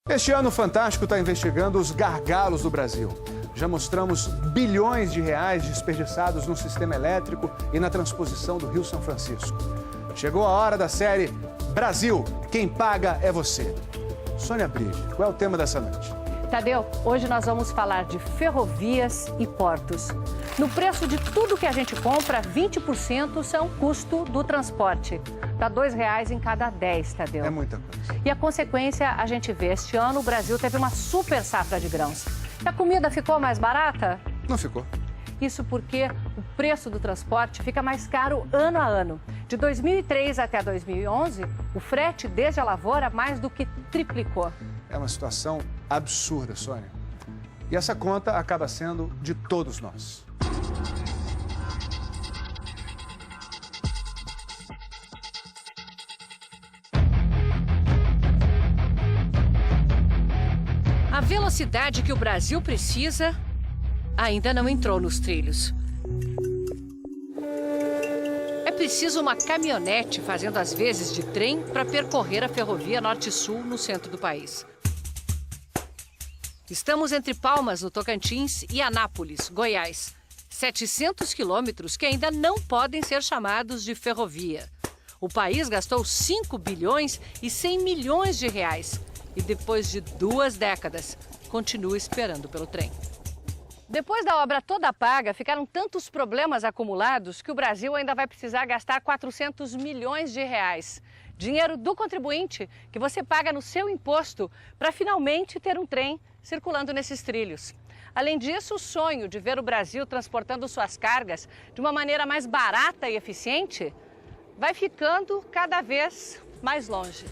Este ano, o Fantástico está investigando os gargalos do Brasil. Já mostramos bilhões de reais desperdiçados no sistema elétrico e na transposição do Rio São Francisco. Chegou a hora da série Brasil, quem paga é você. Sônia Bride, qual é o tema dessa noite? Tadeu, hoje nós vamos falar de ferrovias e portos. No preço de tudo que a gente compra, 20% são custo do transporte. Dá R$2 em cada 10, Tadeu. É muita coisa. E a consequência a gente vê. Este ano o Brasil teve uma super safra de grãos. E a comida ficou mais barata? Não ficou. Isso porque o preço do transporte fica mais caro ano a ano. De 2003 até 2011, o frete desde a lavoura mais do que triplicou. É uma situação absurda, Sônia. E essa conta acaba sendo de todos nós. A velocidade que o Brasil precisa ainda não entrou nos trilhos. É preciso uma caminhonete fazendo as vezes de trem para percorrer a ferrovia Norte-Sul no centro do país. Estamos entre Palmas, no Tocantins, e Anápolis, Goiás. 700 quilômetros que ainda não podem ser chamados de ferrovia. O país gastou 5 bilhões e 100 milhões de reais. E depois de 2 décadas, continua esperando pelo trem. Depois da obra toda paga, ficaram tantos problemas acumulados que o Brasil ainda vai precisar gastar 400 milhões de reais. Dinheiro do contribuinte que você paga no seu imposto para finalmente ter um trem circulando nesses trilhos. Além disso, o sonho de ver o Brasil transportando suas cargas de uma maneira mais barata e eficiente vai ficando cada vez mais longe.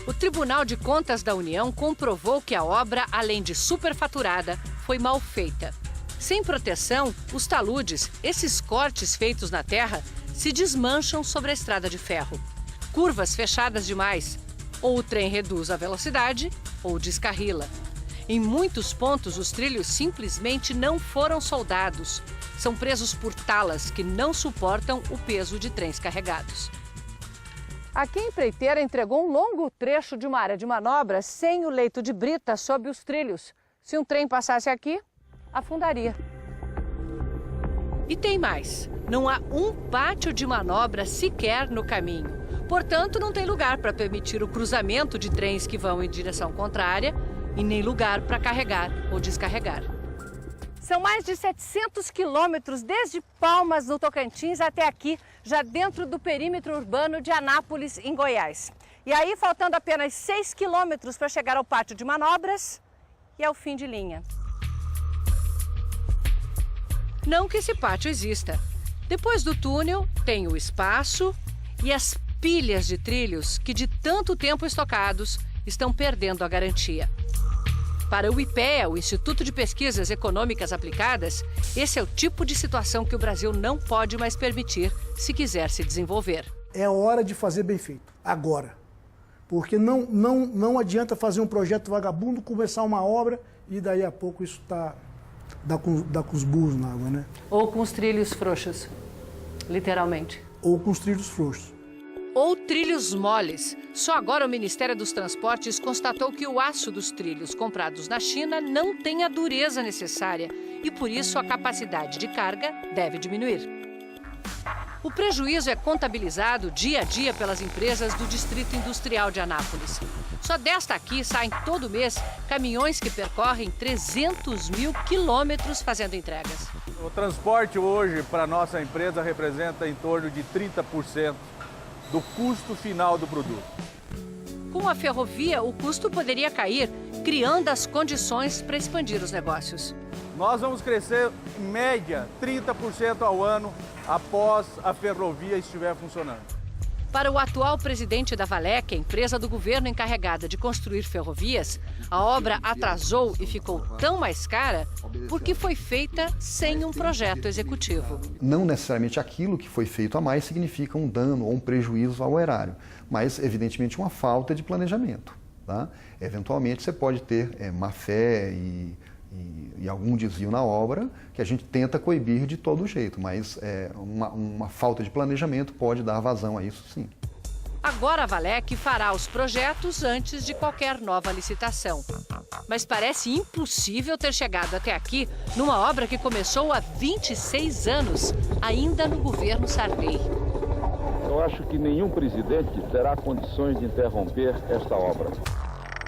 O Tribunal de Contas da União comprovou que a obra, além de superfaturada, foi mal feita. Sem proteção, os taludes, esses cortes feitos na terra, se desmancham sobre a estrada de ferro. Curvas fechadas demais. Ou o trem reduz a velocidade, ou descarrila. Em muitos pontos, os trilhos simplesmente não foram soldados. São presos por talas que não suportam o peso de trens carregados. Aqui a empreiteira entregou um longo trecho de uma área de manobra sem o leito de brita sob os trilhos. Se um trem passasse aqui, afundaria. E tem mais. Não há um pátio de manobra sequer no caminho. Portanto, não tem lugar para permitir o cruzamento de trens que vão em direção contrária e nem lugar para carregar ou descarregar. São mais de 700 quilômetros desde Palmas, no Tocantins, até aqui, já dentro do perímetro urbano de Anápolis, em Goiás. E aí, faltando apenas 6 quilômetros para chegar ao pátio de manobras e ao fim de linha. Não que esse pátio exista. Depois do túnel, tem o espaço e as pilhas de trilhos que, de tanto tempo estocados, estão perdendo a garantia. Para o IPEA, o Instituto de Pesquisas Econômicas Aplicadas, esse é o tipo de situação que o Brasil não pode mais permitir se quiser se desenvolver. É hora de fazer bem feito, agora. Porque não adianta fazer um projeto vagabundo, começar uma obra e daí a pouco isso dá com os burros na água, né? Ou com os trilhos frouxos, literalmente. Ou com os trilhos frouxos. Ou trilhos moles. Só agora o Ministério dos Transportes constatou que o aço dos trilhos comprados na China não tem a dureza necessária e, por isso, a capacidade de carga deve diminuir. O prejuízo é contabilizado dia a dia pelas empresas do Distrito Industrial de Anápolis. Só desta aqui saem todo mês caminhões que percorrem 300 mil quilômetros fazendo entregas. O transporte hoje para a nossa empresa representa em torno de 30% do custo final do produto. Com a ferrovia, o custo poderia cair, criando as condições para expandir os negócios. Nós vamos crescer, em média, 30% ao ano após a ferrovia estiver funcionando. Para o atual presidente da Valec, a empresa do governo encarregada de construir ferrovias, a obra atrasou e ficou tão mais cara porque foi feita sem um projeto executivo. Não necessariamente aquilo que foi feito a mais significa um dano ou um prejuízo ao erário, mas evidentemente uma falta de planejamento. Tá? Eventualmente você pode ter má-fé e algum desvio na obra que a gente tenta coibir de todo jeito, mas uma falta de planejamento pode dar vazão a isso, sim. Agora a Valec fará os projetos antes de qualquer nova licitação. Mas parece impossível ter chegado até aqui numa obra que começou há 26 anos, ainda no governo Sarney. Eu acho que nenhum presidente terá condições de interromper esta obra.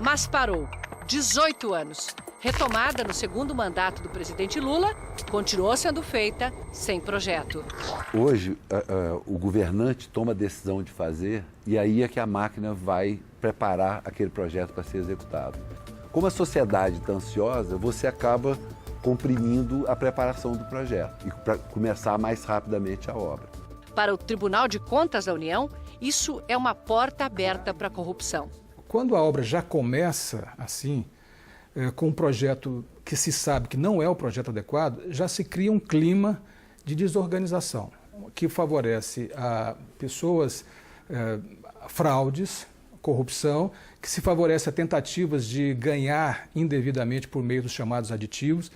Mas parou. 18 anos. Retomada no segundo mandato do presidente Lula, continuou sendo feita sem projeto. Hoje, o governante toma a decisão de fazer e aí é que a máquina vai preparar aquele projeto para ser executado. Como a sociedade está ansiosa, você acaba comprimindo a preparação do projeto e para começar mais rapidamente a obra. Para o Tribunal de Contas da União, isso é uma porta aberta para a corrupção. Quando a obra já começa assim, com um projeto que se sabe que não é o projeto adequado, já se cria um clima de desorganização, que favorece a pessoas, fraudes, corrupção, que se favorece a tentativas de ganhar indevidamente por meio dos chamados aditivos.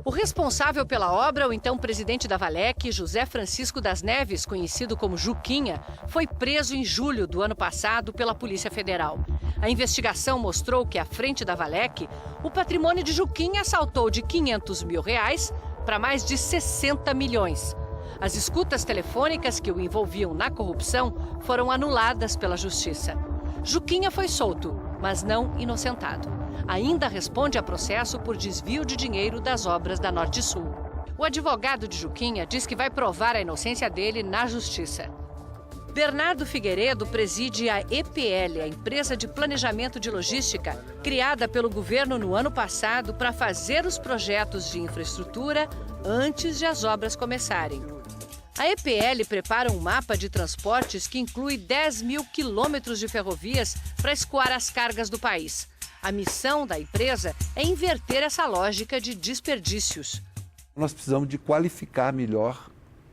O responsável pela obra, o então presidente da Valec, José Francisco das Neves, conhecido como Juquinha, foi preso em julho do ano passado pela Polícia Federal. A investigação mostrou que, à frente da Valec, o patrimônio de Juquinha saltou de R$500 mil para mais de 60 milhões. As escutas telefônicas que o envolviam na corrupção foram anuladas pela Justiça. Juquinha foi solto, mas não inocentado. Ainda responde a processo por desvio de dinheiro das obras da Norte-Sul. O advogado de Juquinha diz que vai provar a inocência dele na Justiça. Bernardo Figueiredo preside a EPL, a empresa de planejamento de logística, criada pelo governo no ano passado para fazer os projetos de infraestrutura antes de as obras começarem. A EPL prepara um mapa de transportes que inclui 10 mil quilômetros de ferrovias para escoar as cargas do país. A missão da empresa é inverter essa lógica de desperdícios. Nós precisamos de qualificar melhor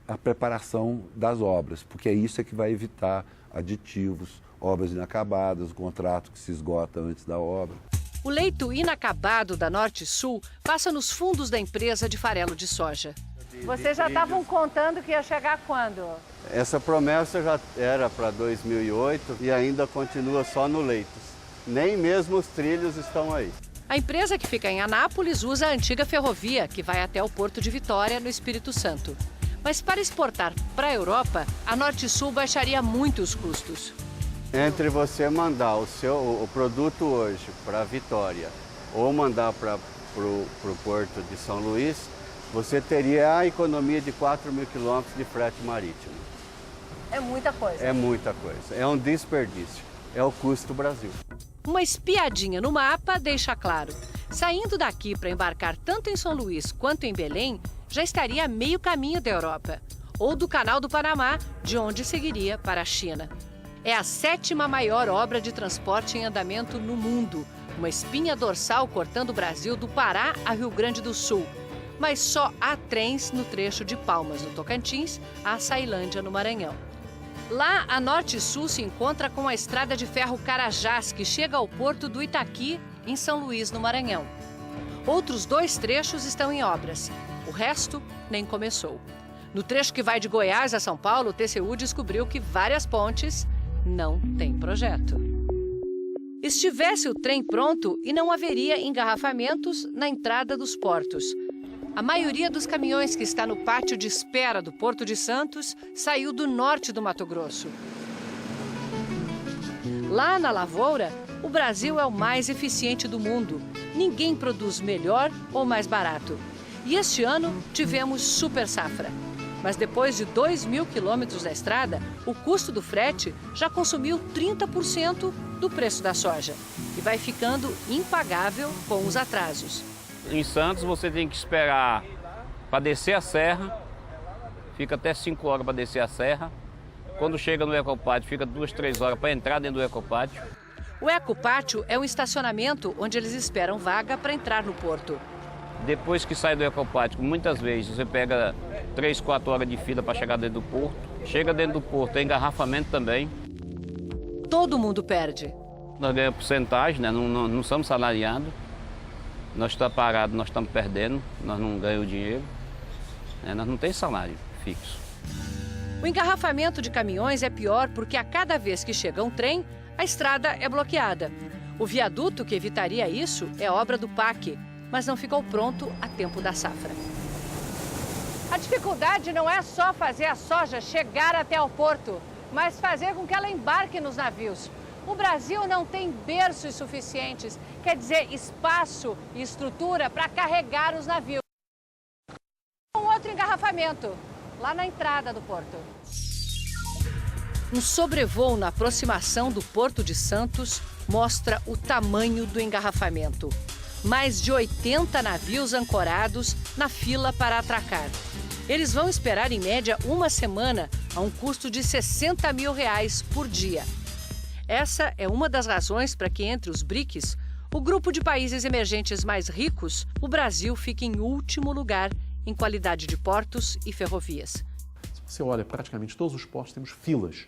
a preparação das obras, porque é isso que vai evitar aditivos, obras inacabadas, o contrato que se esgota antes da obra. O leito inacabado da Norte-Sul passa nos fundos da empresa de farelo de soja. Vocês já estavam contando que ia chegar quando? Essa promessa já era para 2008 e ainda continua só no Leitos. Nem mesmo os trilhos estão aí. A empresa, que fica em Anápolis, usa a antiga ferrovia que vai até o Porto de Vitória, no Espírito Santo. Mas para exportar para a Europa, a Norte-Sul baixaria muito os custos. Entre você mandar o produto hoje para Vitória ou mandar para o Porto de São Luís, você teria a economia de 4 mil quilômetros de frete marítimo. É muita coisa. É muita coisa. É um desperdício. É o custo do Brasil. Uma espiadinha no mapa deixa claro. Saindo daqui para embarcar tanto em São Luís quanto em Belém, já estaria a meio caminho da Europa. Ou do Canal do Panamá, de onde seguiria para a China. É a 7ª maior obra de transporte em andamento no mundo. Uma espinha dorsal cortando o Brasil do Pará a Rio Grande do Sul. Mas só há trens no trecho de Palmas, no Tocantins, a Açailândia, no Maranhão. Lá, a Norte-Sul se encontra com a estrada de ferro Carajás, que chega ao porto do Itaqui, em São Luís, no Maranhão. Outros 2 trechos estão em obras. O resto nem começou. No trecho que vai de Goiás a São Paulo, o TCU descobriu que várias pontes não têm projeto. Estivesse o trem pronto e não haveria engarrafamentos na entrada dos portos. A maioria dos caminhões que está no pátio de espera do Porto de Santos saiu do norte do Mato Grosso. Lá na lavoura, o Brasil é o mais eficiente do mundo. Ninguém produz melhor ou mais barato. E este ano tivemos super safra. Mas depois de 2 mil quilômetros da estrada, o custo do frete já consumiu 30% do preço da soja. E vai ficando impagável com os atrasos. Em Santos você tem que esperar para descer a serra, fica até 5 horas para descer a serra. Quando chega no Ecopátio, fica 2, 3 horas para entrar dentro do Ecopátio. O Ecopátio é um estacionamento onde eles esperam vaga para entrar no porto. Depois que sai do Ecopátio, muitas vezes você pega 3, 4 horas de fila para chegar dentro do porto. Chega dentro do porto, tem engarrafamento também. Todo mundo perde. Nós ganhamos porcentagem, né? Não somos salariados. Nós estamos parados, nós estamos perdendo, nós não ganhamos dinheiro, né? Nós não temos salário fixo. O engarrafamento de caminhões é pior porque a cada vez que chega um trem, a estrada é bloqueada. O viaduto que evitaria isso é obra do PAC, mas não ficou pronto a tempo da safra. A dificuldade não é só fazer a soja chegar até o porto, mas fazer com que ela embarque nos navios. O Brasil não tem berços suficientes, quer dizer, espaço e estrutura para carregar os navios. Um outro engarrafamento, lá na entrada do porto. Um sobrevoo na aproximação do Porto de Santos mostra o tamanho do engarrafamento. Mais de 80 navios ancorados na fila para atracar. Eles vão esperar, em média, uma semana, a um custo de R$60 mil por dia. Essa é uma das razões para que, entre os BRICS, o grupo de países emergentes mais ricos, o Brasil fica em último lugar em qualidade de portos e ferrovias. Se você olha praticamente todos os portos, temos filas.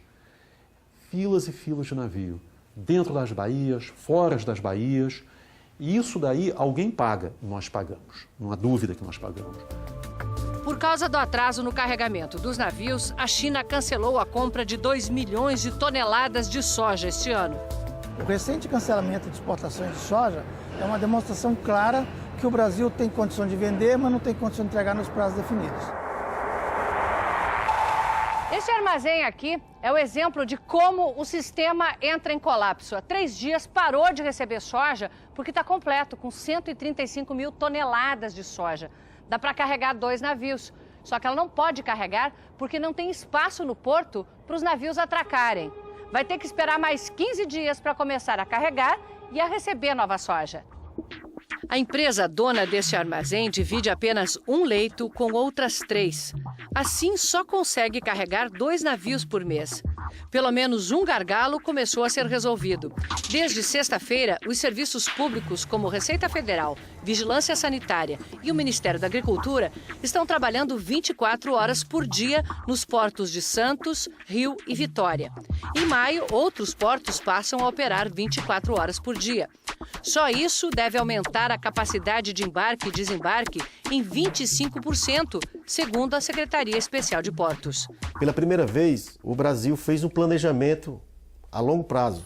Filas e filas de navio. Dentro das baías, fora das baías. E isso daí alguém paga, nós pagamos. Não há dúvida que nós pagamos. Por causa do atraso no carregamento dos navios, a China cancelou a compra de 2 milhões de toneladas de soja este ano. O recente cancelamento de exportações de soja é uma demonstração clara que o Brasil tem condição de vender, mas não tem condição de entregar nos prazos definidos. Esse armazém aqui é o exemplo de como o sistema entra em colapso. Há 3 dias parou de receber soja porque está completo, com 135 mil toneladas de soja. Dá para carregar 2 navios, só que ela não pode carregar porque não tem espaço no porto para os navios atracarem. Vai ter que esperar mais 15 dias para começar a carregar e a receber nova soja. A empresa dona deste armazém divide apenas um leito com outras 3. Assim, só consegue carregar 2 navios por mês. Pelo menos um gargalo começou a ser resolvido. Desde sexta-feira, os serviços públicos como Receita Federal, Vigilância Sanitária e o Ministério da Agricultura estão trabalhando 24 horas por dia nos portos de Santos, Rio e Vitória. Em maio, outros portos passam a operar 24 horas por dia. Só isso deve aumentar a capacidade de embarque e desembarque em 25%, segundo a Secretaria Especial de Portos. Pela primeira vez, o Brasil fez um planejamento a longo prazo,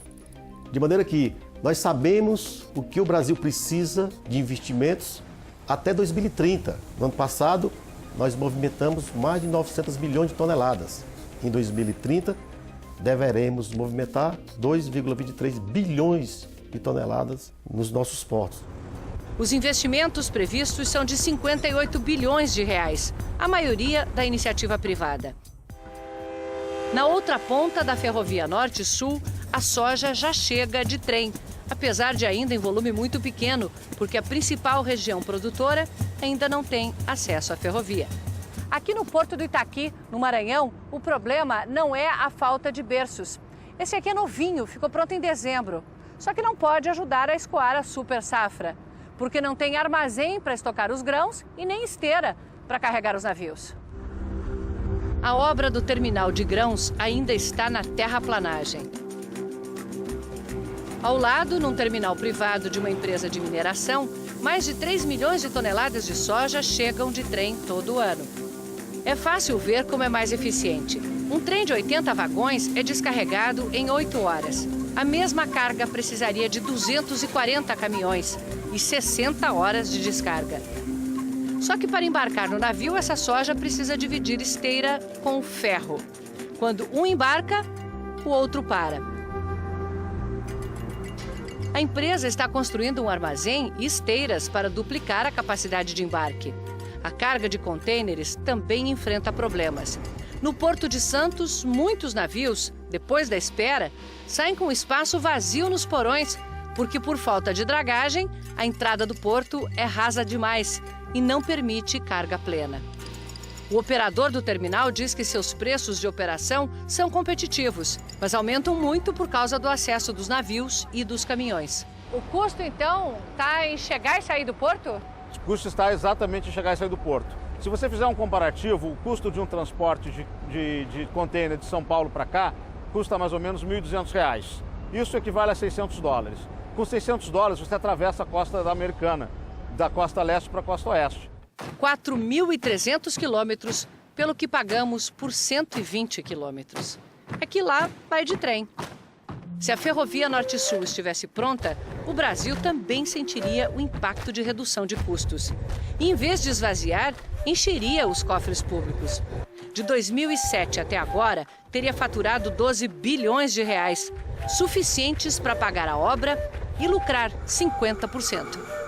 de maneira que nós sabemos o que o Brasil precisa de investimentos até 2030. No ano passado, nós movimentamos mais de 900 milhões de toneladas. Em 2030, deveremos movimentar 2,23 bilhões de toneladas nos nossos portos. Os investimentos previstos são de 58 bilhões de reais, a maioria da iniciativa privada. Na outra ponta da Ferrovia Norte-Sul, a soja já chega de trem, apesar de ainda em volume muito pequeno, porque a principal região produtora ainda não tem acesso à ferrovia. Aqui no Porto do Itaqui, no Maranhão, o problema não é a falta de berços. Esse aqui é novinho, ficou pronto em dezembro. Só que não pode ajudar a escoar a super safra, porque não tem armazém para estocar os grãos e nem esteira para carregar os navios. A obra do terminal de grãos ainda está na terraplanagem. Ao lado, num terminal privado de uma empresa de mineração, mais de 3 milhões de toneladas de soja chegam de trem todo ano. É fácil ver como é mais eficiente. Um trem de 80 vagões é descarregado em 8 horas. A mesma carga precisaria de 240 caminhões e 60 horas de descarga. Só que para embarcar no navio, essa soja precisa dividir esteira com ferro. Quando um embarca, o outro para. A empresa está construindo um armazém e esteiras para duplicar a capacidade de embarque. A carga de contêineres também enfrenta problemas. No Porto de Santos, muitos navios, depois da espera, saem com espaço vazio nos porões, porque por falta de dragagem, a entrada do porto é rasa demais e não permite carga plena. O operador do terminal diz que seus preços de operação são competitivos, mas aumentam muito por causa do acesso dos navios e dos caminhões. O custo, então, está em chegar e sair do porto? O custo está exatamente em chegar e sair do porto. Se você fizer um comparativo, o custo de um transporte de contêiner de São Paulo para cá custa mais ou menos R$ 1.200. Isso equivale a $600. Com $600 você atravessa a costa americana, da costa leste para a costa oeste. 4.300 quilômetros pelo que pagamos por 120 quilômetros. É que lá vai de trem. Se a ferrovia Norte-Sul estivesse pronta, o Brasil também sentiria o impacto de redução de custos. E, em vez de esvaziar, encheria os cofres públicos. De 2007 até agora, teria faturado 12 bilhões de reais, suficientes para pagar a obra e lucrar 50%.